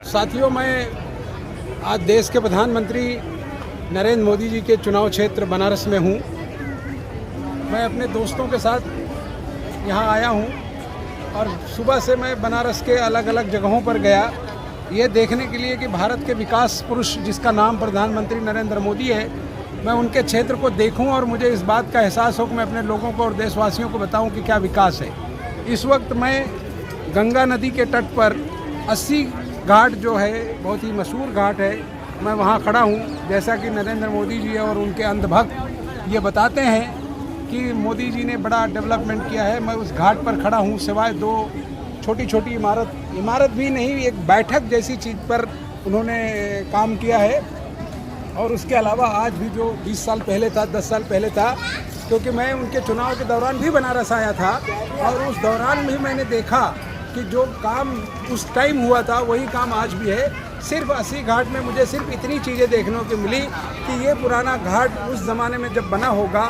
साथियों, मैं आज देश के प्रधानमंत्री नरेंद्र मोदी जी के चुनाव क्षेत्र बनारस में हूँ। मैं अपने दोस्तों के साथ यहाँ आया हूँ और सुबह से मैं बनारस के अलग अलग जगहों पर गया, ये देखने के लिए कि भारत के विकास पुरुष जिसका नाम प्रधानमंत्री नरेंद्र मोदी है, मैं उनके क्षेत्र को देखूं और मुझे इस बात का एहसास हो कि मैं अपने लोगों को और देशवासियों को बताऊं कि क्या विकास है। इस वक्त मैं गंगा नदी के तट पर 80 घाट जो है, बहुत ही मशहूर घाट है, मैं वहां खड़ा हूं। जैसा कि नरेंद्र मोदी जी और उनके अंधभक्त ये बताते हैं कि मोदी जी ने बड़ा डेवलपमेंट किया है, मैं उस घाट पर खड़ा हूं। सिवाय दो छोटी छोटी इमारत भी नहीं, एक बैठक जैसी चीज़ पर उन्होंने काम किया है। और उसके अलावा आज भी जो 20 साल पहले था, 10 साल पहले था, क्योंकि मैं उनके चुनाव के दौरान भी बनारस आया था और उस दौरान भी मैंने देखा कि जो काम उस टाइम हुआ था वही काम आज भी है। सिर्फ 80 घाट में मुझे सिर्फ इतनी चीज़ें देखने को मिली कि ये पुराना घाट उस ज़माने में जब बना होगा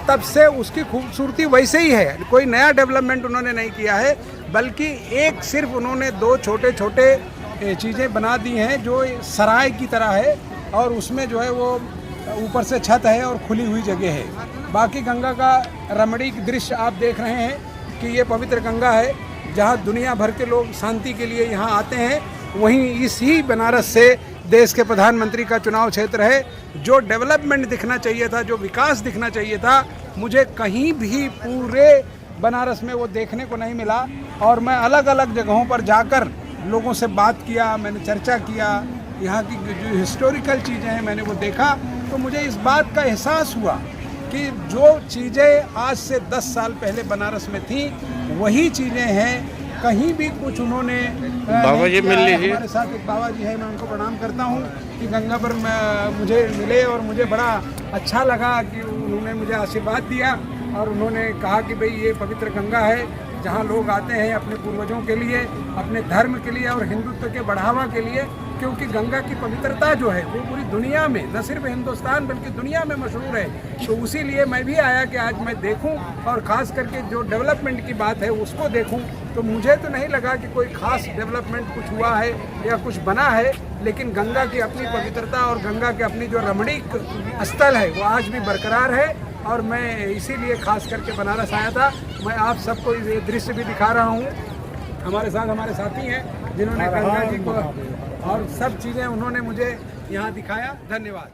तब से उसकी खूबसूरती वैसे ही है, कोई नया डेवलपमेंट उन्होंने नहीं किया है, बल्कि एक सिर्फ उन्होंने दो छोटे छोटे चीज़ें बना दी हैं जो सराय की तरह है और उसमें जो है वो ऊपर से छत है और खुली हुई जगह है। बाकी गंगा का रमणीक दृश्य आप देख रहे हैं कि ये पवित्र गंगा है जहाँ दुनिया भर के लोग शांति के लिए यहाँ आते हैं। वहीं इसी बनारस से देश के प्रधानमंत्री का चुनाव क्षेत्र है। जो डेवलपमेंट दिखना चाहिए था, जो विकास दिखना चाहिए था, मुझे कहीं भी पूरे बनारस में वो देखने को नहीं मिला। और मैं अलग अलग जगहों पर जाकर लोगों से बात किया, मैंने चर्चा किया, यहाँ की जो हिस्टोरिकल चीज़ें हैं मैंने वो देखा, तो मुझे इस बात का एहसास हुआ कि जो चीज़ें आज से 10 साल पहले बनारस में थी वही चीज़ें हैं। कहीं भी कुछ उन्होंने बाबा जी मिल लीजिए। हमारे साथ एक बाबा जी है, मैं उनको प्रणाम करता हूँ कि गंगा पर मुझे मिले और मुझे बड़ा अच्छा लगा कि उन्होंने मुझे आशीर्वाद दिया और उन्होंने कहा कि भाई ये पवित्र गंगा है जहाँ लोग आते हैं अपने पूर्वजों के लिए, अपने धर्म के लिए और हिंदुत्व के बढ़ावा के लिए, क्योंकि गंगा की पवित्रता जो है वो पूरी दुनिया में, न सिर्फ हिंदुस्तान बल्कि दुनिया में मशहूर है। तो उसी लिए मैं भी आया कि आज मैं देखूं और ख़ास करके जो डेवलपमेंट की बात है उसको देखूं। तो मुझे तो नहीं लगा कि कोई ख़ास डेवलपमेंट कुछ हुआ है या कुछ बना है, लेकिन गंगा की अपनी पवित्रता और गंगा की अपनी जो रमणीक स्थल है वो आज भी बरकरार है। और मैं इसीलिए खास करके बनारस आया था। मैं आप सबको ये दृश्य भी दिखा रहा हूँ। हमारे साथ हमारे साथी हैं जिन्होंने गंगा जी को और सब चीज़ें उन्होंने मुझे यहाँ दिखाया। धन्यवाद।